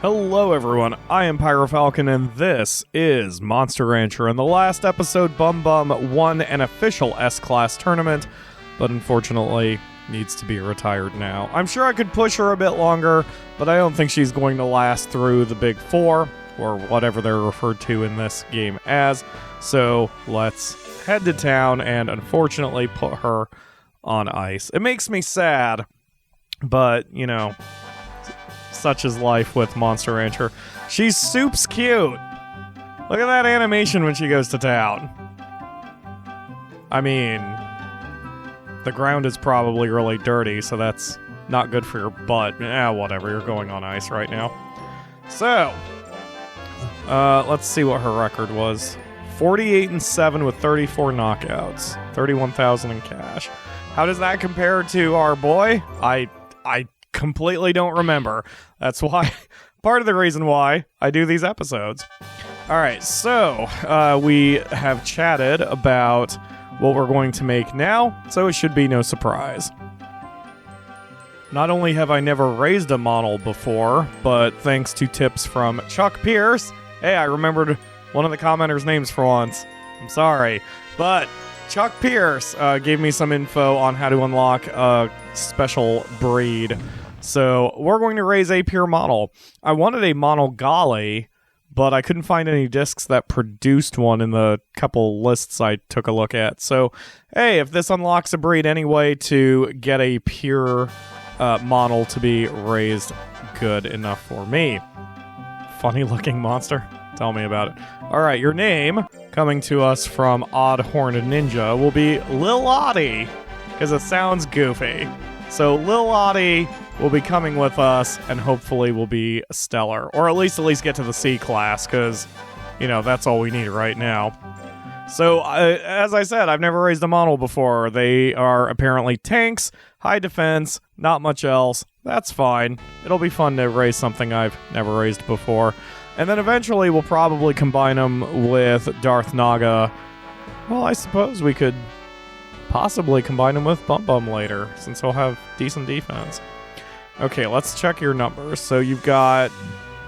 Hello everyone, I am PyroFalkon and this is Monster Rancher. In the last episode, Bumbum won an official S-Class tournament, but unfortunately needs to be retired now. I'm sure I could push her a bit longer, but I don't think she's going to last through the Big Four, or whatever they're referred to in this game as. So let's head to town and unfortunately put her on ice. It makes me sad, but, you know, such is life with Monster Rancher. She's soups cute. Look at that animation when she goes to town. I mean, the ground is probably really dirty, so that's not good for your butt. Whatever, you're going on ice right now. So, let's see what her record was. 48-7 with 34 knockouts. 31,000 in cash. How does that compare to our boy? I completely don't remember. That's why, part of the reason why I do these episodes. Alright, so we have chatted about what we're going to make now, so it should be no surprise. Not only have I never raised a Monol before, but thanks to tips from Chuck Pierce, hey, I remembered one of the commenters' names for once. I'm sorry, but Chuck Pierce gave me some info on how to unlock a special breed. So we're going to raise a pure Monol. I wanted a Monol Golly, but I couldn't find any discs that produced one in the couple lists I took a look at. So, hey, if this unlocks a breed anyway to get a pure Monol to be raised, good enough for me. Funny looking monster. Tell me about it. Alright, your name, coming to us from Odd Horned Ninja, will be Lil Oddie, because it sounds goofy. So Lil Oddie will be coming with us, and hopefully will be stellar. Or at least get to the C class, because, you know, that's all we need right now. So, as I said, I've never raised a Monol before. They are apparently tanks, high defense, not much else. That's fine. It'll be fun to raise something I've never raised before. And then eventually we'll probably combine them with Darth Naga. Well, I suppose we could possibly combine him with Bumbum later, since he'll have decent defense. Okay, let's check your numbers. So you've got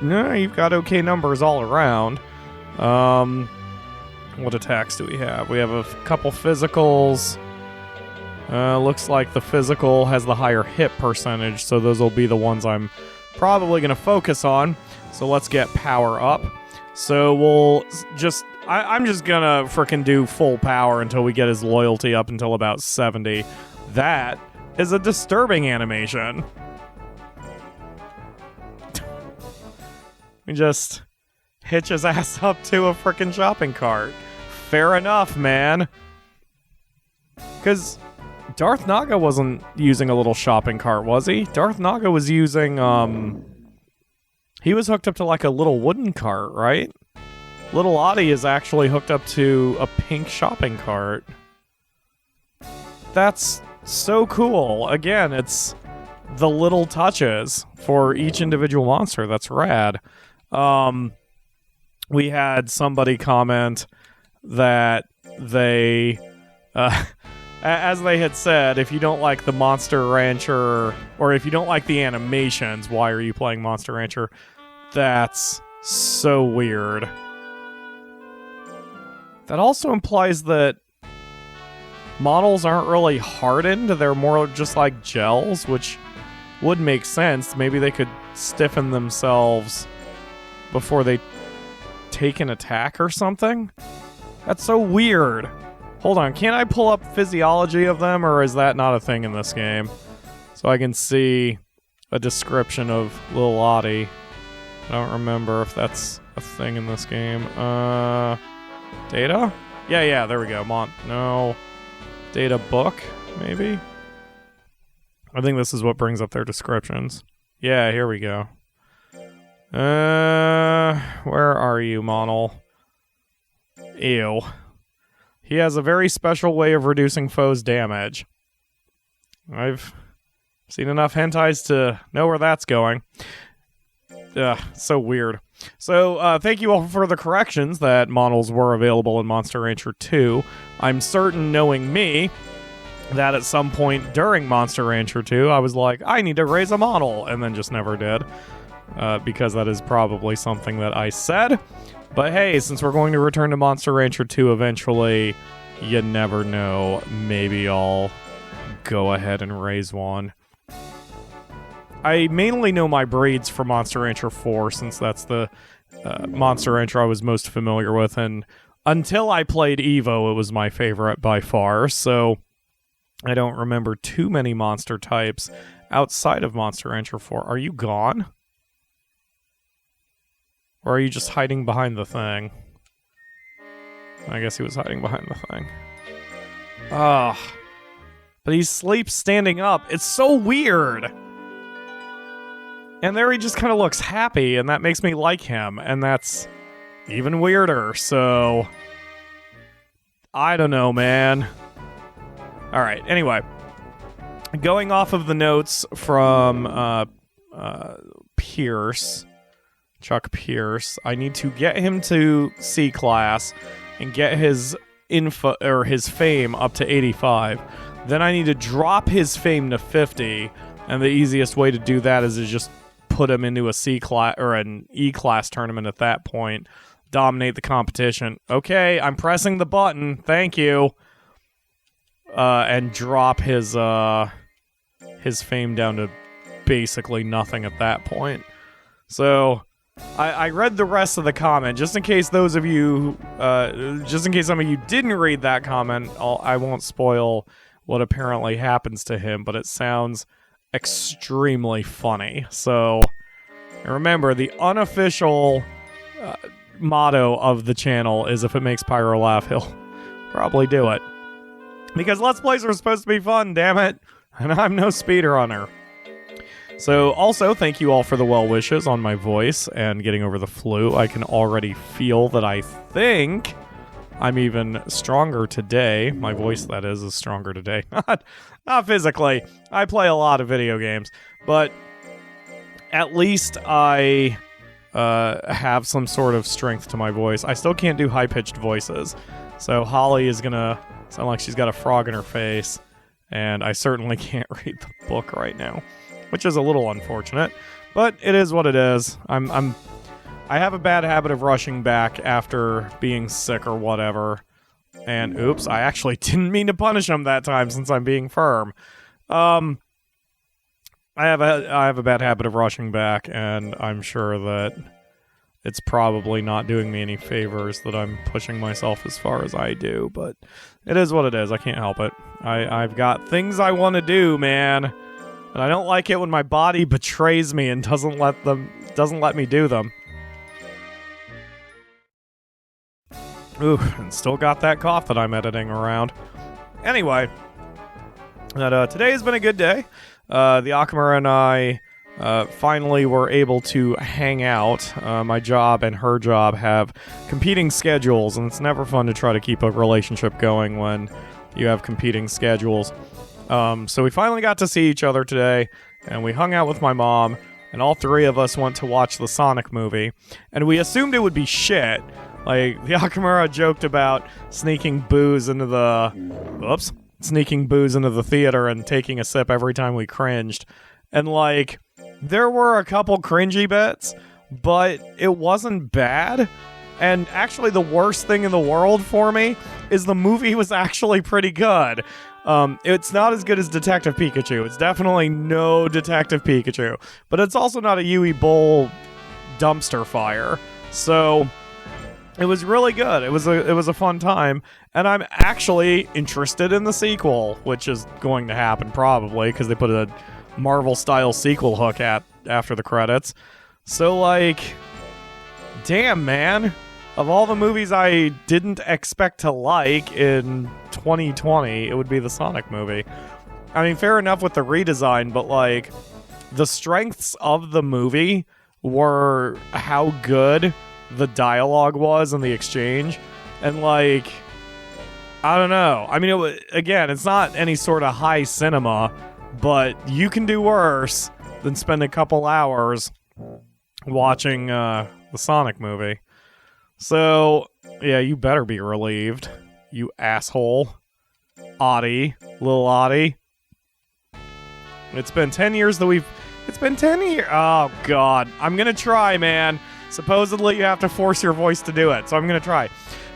okay numbers all around. What attacks do we have? We have a couple physicals. Looks like the physical has the higher hit percentage, so those will be the ones I'm probably going to focus on. So let's get power up. So we'll just... I'm just gonna frickin' do full power until we get his loyalty up until about 70. That is a disturbing animation. We just hitch his ass up to a frickin' shopping cart. Fair enough, man. Because Darth Naga wasn't using a little shopping cart, was he? Darth Naga was using, he was hooked up to like a little wooden cart, right? Little Oddie is actually hooked up to a pink shopping cart. That's so cool. Again, it's the little touches for each individual monster. That's rad. We had somebody comment that they, as they had said, if you don't like the Monster Rancher, or if you don't like the animations, why are you playing Monster Rancher? That's so weird. That also implies that Monols aren't really hardened. They're more just like gels, which would make sense. Maybe they could stiffen themselves before they take an attack or something. That's so weird. Hold on, can't I pull up physiology of them, or is that not a thing in this game? So I can see a description of Lil Oddie. I don't remember if that's a thing in this game. Data? Yeah, there we go. No. Data book, maybe? I think this is what brings up their descriptions. Yeah, here we go. Where are you, Monol? Ew. He has a very special way of reducing foes' damage. I've seen enough hentais to know where that's going. So weird. So, thank you all for the corrections that Monols were available in Monster Rancher 2. I'm certain, knowing me, that at some point during Monster Rancher 2, I was like, I need to raise a Monol, and then just never did. because that is probably something that I said. But hey, since we're going to return to Monster Rancher 2 eventually, you never know. Maybe I'll go ahead and raise one. I mainly know my breeds from Monster Rancher 4, since that's the Monster Rancher I was most familiar with, and until I played Evo, it was my favorite by far, so I don't remember too many monster types outside of Monster Rancher 4. Are you gone? Or are you just hiding behind the thing? I guess he was hiding behind the thing. Ugh. But he sleeps standing up. It's so weird! And there he just kind of looks happy, and that makes me like him, and that's even weirder, so I don't know, man. Alright, anyway. Going off of the notes from Pierce, Chuck Pierce, I need to get him to C class and get his his fame up to 85. Then I need to drop his fame to 50, and the easiest way to do that is to just put him into a C class or an E class tournament at that point. Dominate the competition. Okay, I'm pressing the button. Thank you. And drop his fame down to basically nothing at that point. So I read the rest of the comment just in case those of you, just in case some of you didn't read that comment. I won't spoil what apparently happens to him, but it sounds extremely funny. So remember, the unofficial motto of the channel is if it makes Pyro laugh, he'll probably do it. Because Let's Plays are supposed to be fun, damn it. And I'm no speedrunner. So also, thank you all for the well wishes on my voice and getting over the flu. I can already feel that I think I'm even stronger today. My voice, that is stronger today. Not physically. I play a lot of video games. But at least I have some sort of strength to my voice. I still can't do high-pitched voices. So Holly is going to sound like she's got a frog in her face. And I certainly can't read the book right now, which is a little unfortunate. But it is what it is. I have a bad habit of rushing back after being sick or whatever. And oops, I actually didn't mean to punish him that time since I'm being firm. I have a bad habit of rushing back, and I'm sure that it's probably not doing me any favors that I'm pushing myself as far as I do, but it is what it is. I can't help it. I've got things I want to do, man, and I don't like it when my body betrays me and doesn't let me do them. Ooh, and still got that cough that I'm editing around. Anyway, today has been a good day. The Akamura and I finally were able to hang out. My job and her job have competing schedules, and it's never fun to try to keep a relationship going when you have competing schedules. So we finally got to see each other today, and we hung out with my mom, and all three of us went to watch the Sonic movie, and we assumed it would be shit. Like, the Akamura joked about sneaking booze into the theater and taking a sip every time we cringed. And, like, there were a couple cringy bits, but it wasn't bad. And actually, the worst thing in the world for me is the movie was actually pretty good. It's not as good as Detective Pikachu. It's definitely no Detective Pikachu. But it's also not a Yui Bowl dumpster fire. So it was really good. It was a fun time, and I'm actually interested in the sequel, which is going to happen probably because they put a Marvel-style sequel hook after the credits. So, like, damn, man. Of all the movies I didn't expect to like in 2020, it would be the Sonic movie. I mean, fair enough with the redesign, but, like, the strengths of the movie were how good the dialogue was and the exchange, and, like, I don't know. I mean, again, it's not any sort of high cinema, but you can do worse than spend a couple hours watching the Sonic movie. So, yeah, you better be relieved, you asshole. Audie, little Audie. It's been 10 years that we've It's been 10 years. Oh, God. I'm going to try, man. Supposedly, you have to force your voice to do it, so I'm going to try.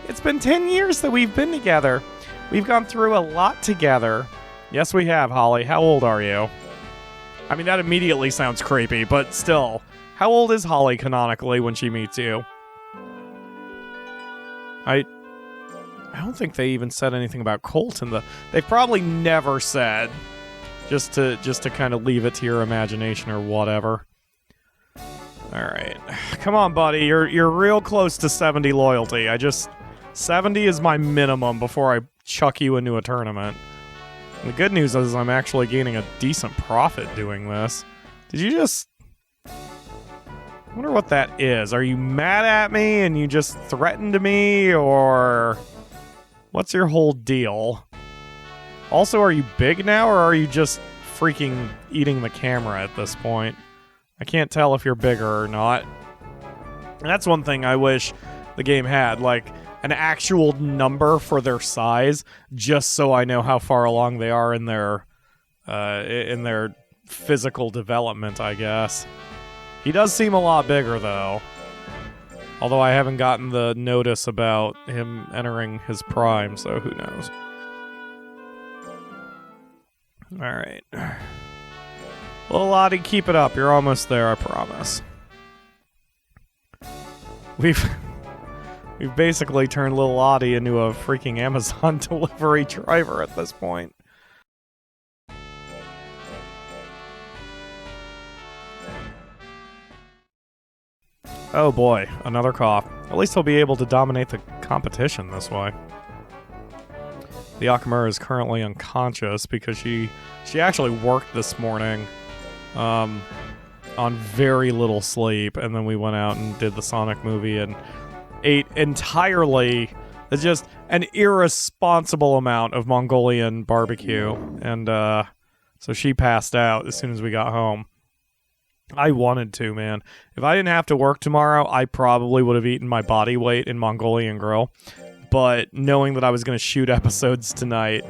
It's been 10 years that we've been together. We've gone through a lot together. Yes, we have, Holly. How old are you? I mean, that immediately sounds creepy, but still. How old is Holly canonically when she meets you? I don't think they even said anything about Colt in the... They've probably never said. Just to kind of leave it to your imagination or whatever. Alright. Come on, buddy. You're real close to 70 loyalty. 70 is my minimum before I chuck you into a tournament. And the good news is I'm actually gaining a decent profit doing this. Did you just... I wonder what that is. Are you mad at me and you just threatened me, or... What's your whole deal? Also, are you big now, or are you just freaking eating the camera at this point? I can't tell if you're bigger or not. And that's one thing I wish the game had, like, an actual number for their size, just so I know how far along they are in their physical development, I guess. He does seem a lot bigger, though. Although I haven't gotten the notice about him entering his prime, so who knows. Alright. Little Lottie, keep it up. You're almost there, I promise. We've basically turned Little Lottie into a freaking Amazon delivery driver at this point. Oh boy, another cough. At least he'll be able to dominate the competition this way. The Akamura is currently unconscious because she actually worked this morning on very little sleep, and then we went out and did the Sonic movie and ate entirely just an irresponsible amount of Mongolian barbecue, and so she passed out as soon as we got home. I wanted to, man. If I didn't have to work tomorrow, I probably would have eaten my body weight in Mongolian Grill. But knowing that I was going to shoot episodes tonight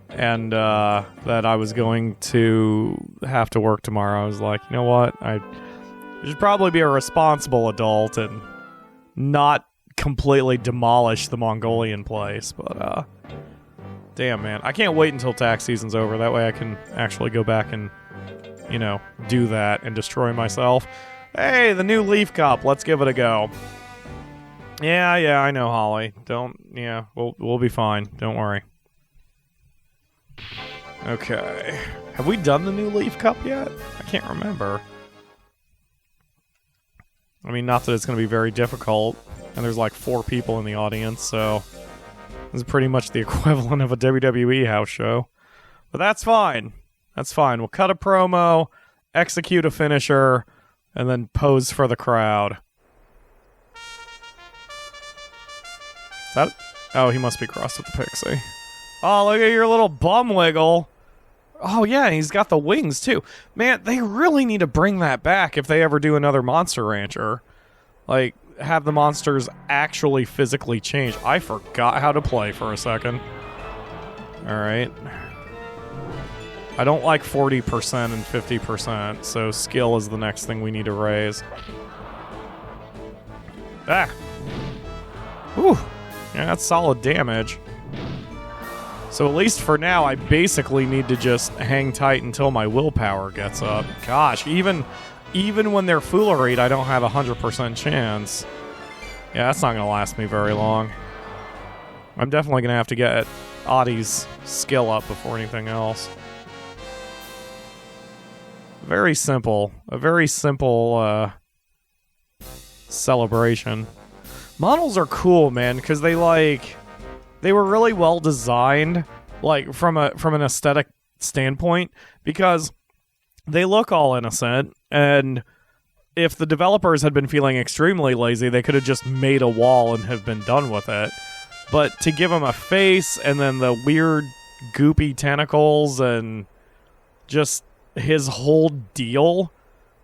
and that I was going to have to work tomorrow, I was like, you know what? I should probably be a responsible adult and not completely demolish the Mongolian place. But, damn, man. I can't wait until tax season's over. That way I can actually go back and, you know, do that and destroy myself. Hey, the new Leaf Cup. Let's give it a go. Yeah, I know, Holly. We'll be fine. Don't worry. Okay. Have we done the new Leaf Cup yet? I can't remember. I mean, not that it's going to be very difficult, and there's like 4 people in the audience, so this is pretty much the equivalent of a WWE house show. But that's fine. That's fine. We'll cut a promo, execute a finisher, and then pose for the crowd. Is that... Oh, he must be crossed with the pixie. Oh, look at your little bum wiggle. Oh, yeah, he's got the wings, too. Man, they really need to bring that back if they ever do another Monster Rancher. Like, have the monsters actually physically change. I forgot how to play for a second. Alright. I don't like 40% and 50%, so skill is the next thing we need to raise. Ah! Whew! Yeah, that's solid damage. So at least for now, I basically need to just hang tight until my willpower gets up. Gosh, even when they're fooleried, I don't have a 100% chance. Yeah, that's not going to last me very long. I'm definitely going to have to get Audie's skill up before anything else. Very simple. A very simple celebration. Models are cool, man, because they were really well designed, like from an aesthetic standpoint, because they look all innocent, and if the developers had been feeling extremely lazy, they could have just made a wall and have been done with it. But to give him a face and then the weird goopy tentacles and just his whole deal,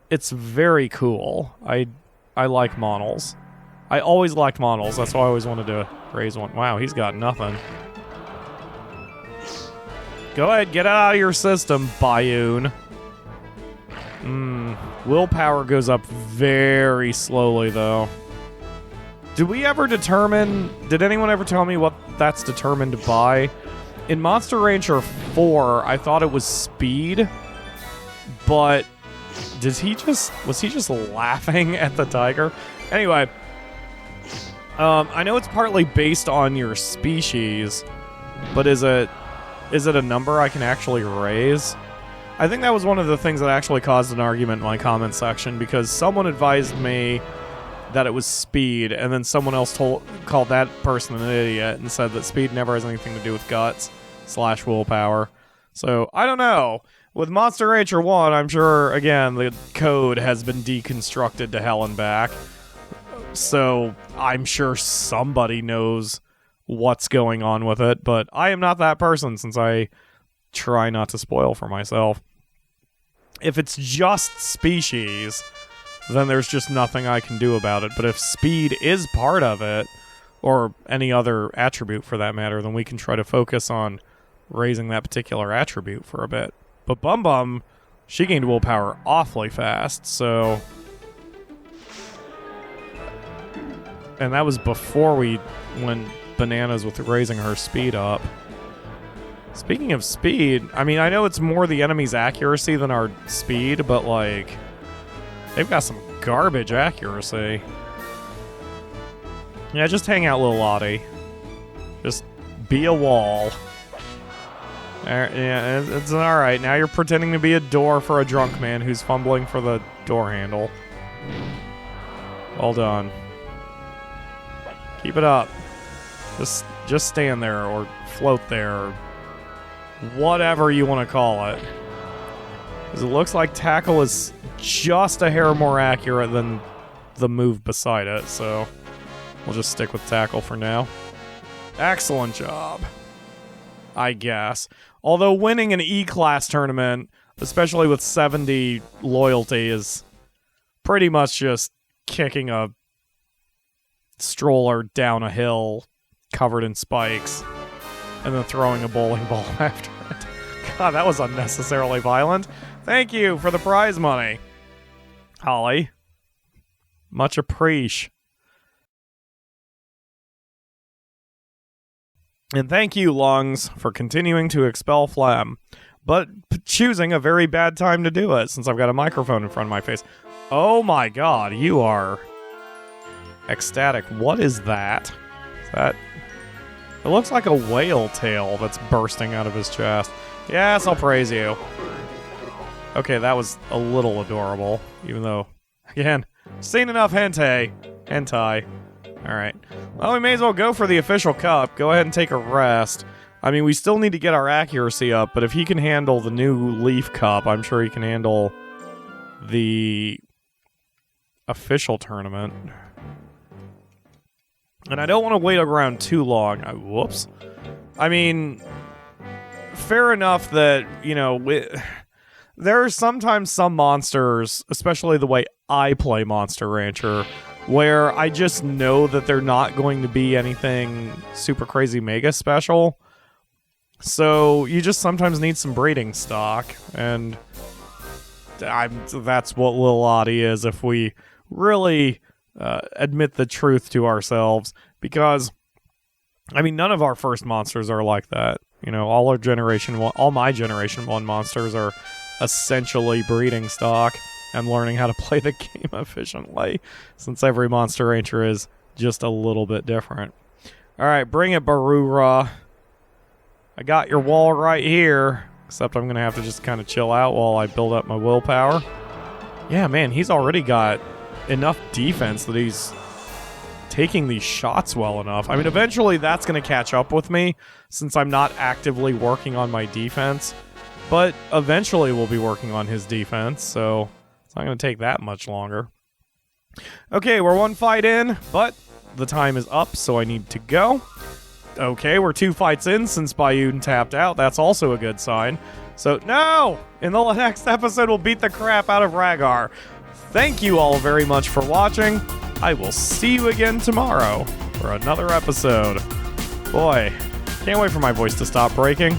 it's very cool. I like Monol's. I always liked Monol's. That's why I always wanted to raise one. Wow, he's got nothing. Go ahead, get out of your system, Bayoon. Willpower goes up very slowly, though. Did anyone ever tell me what that's determined by? In Monster Rancher 4, I thought it was speed, but was he just laughing at the tiger? Anyway, I know it's partly based on your species, but is it a number I can actually raise? I think that was one of the things that actually caused an argument in my comment section, because someone advised me that it was speed, and then someone else called that person an idiot and said that speed never has anything to do with guts / willpower. So, I don't know. With Monster Rancher 1, I'm sure, again, the code has been deconstructed to hell and back. So, I'm sure somebody knows what's going on with it, but I am not that person, since I try not to spoil for myself. If it's just species, then there's just nothing I can do about it. But if speed is part of it, or any other attribute for that matter, then we can try to focus on raising that particular attribute for a bit. But Bumbum, she gained willpower awfully fast, so... And that was before we went bananas with raising her speed up. Speaking of speed, I mean, I know it's more the enemy's accuracy than our speed, but, like, they've got some garbage accuracy. Yeah, just hang out, little Lottie. Just be a wall. Yeah, it's alright. Now you're pretending to be a door for a drunk man who's fumbling for the door handle. Well done. Keep it up. Just stand there, or float there, or whatever you want to call it. Because it looks like tackle is just a hair more accurate than the move beside it, so we'll just stick with tackle for now. Excellent job, I guess. Although winning an E-class tournament, especially with 70 loyalty, is pretty much just kicking a stroller down a hill covered in spikes and then throwing a bowling ball after it. God, that was unnecessarily violent. Thank you for the prize money, Holly. Much appreciate. And thank you, Lungs, for continuing to expel phlegm, but choosing a very bad time to do it, since I've got a microphone in front of my face. Oh my god, you are ecstatic. What is that? Is that... It looks like a whale tail that's bursting out of his chest. Yes, I'll praise you. Okay, that was a little adorable, even though, again, seen enough hentai. Alright. Well, we may as well go for the official cup. Go ahead and take a rest. I mean, we still need to get our accuracy up, but if he can handle the new Leaf Cup, I'm sure he can handle the official tournament. And I don't want to wait around too long. Whoops. I mean, fair enough that, you know, there are sometimes some monsters, especially the way I play Monster Rancher, where I just know that they're not going to be anything super crazy mega special. So you just sometimes need some breeding stock, and that's what Lil Lottie is if we really admit the truth to ourselves, because, I mean, none of our first monsters are like that. You know, all my Generation 1 monsters are essentially breeding stock and learning how to play the game efficiently, since every Monster Rancher is just a little bit different. Alright, bring it, Barura. I got your wall right here, except I'm going to have to just kind of chill out while I build up my willpower. Yeah, man, he's already got enough defense that he's taking these shots well enough. I mean, eventually that's going to catch up with me, since I'm not actively working on my defense. But eventually we'll be working on his defense, so it's not going to take that much longer. Okay, we're one fight in, but the time is up, so I need to go. Okay, we're 2 fights in since Bayun tapped out. That's also a good sign. So, no! In the next episode, we'll beat the crap out of Rhaegar. Thank you all very much for watching. I will see you again tomorrow for another episode. Boy, can't wait for my voice to stop breaking.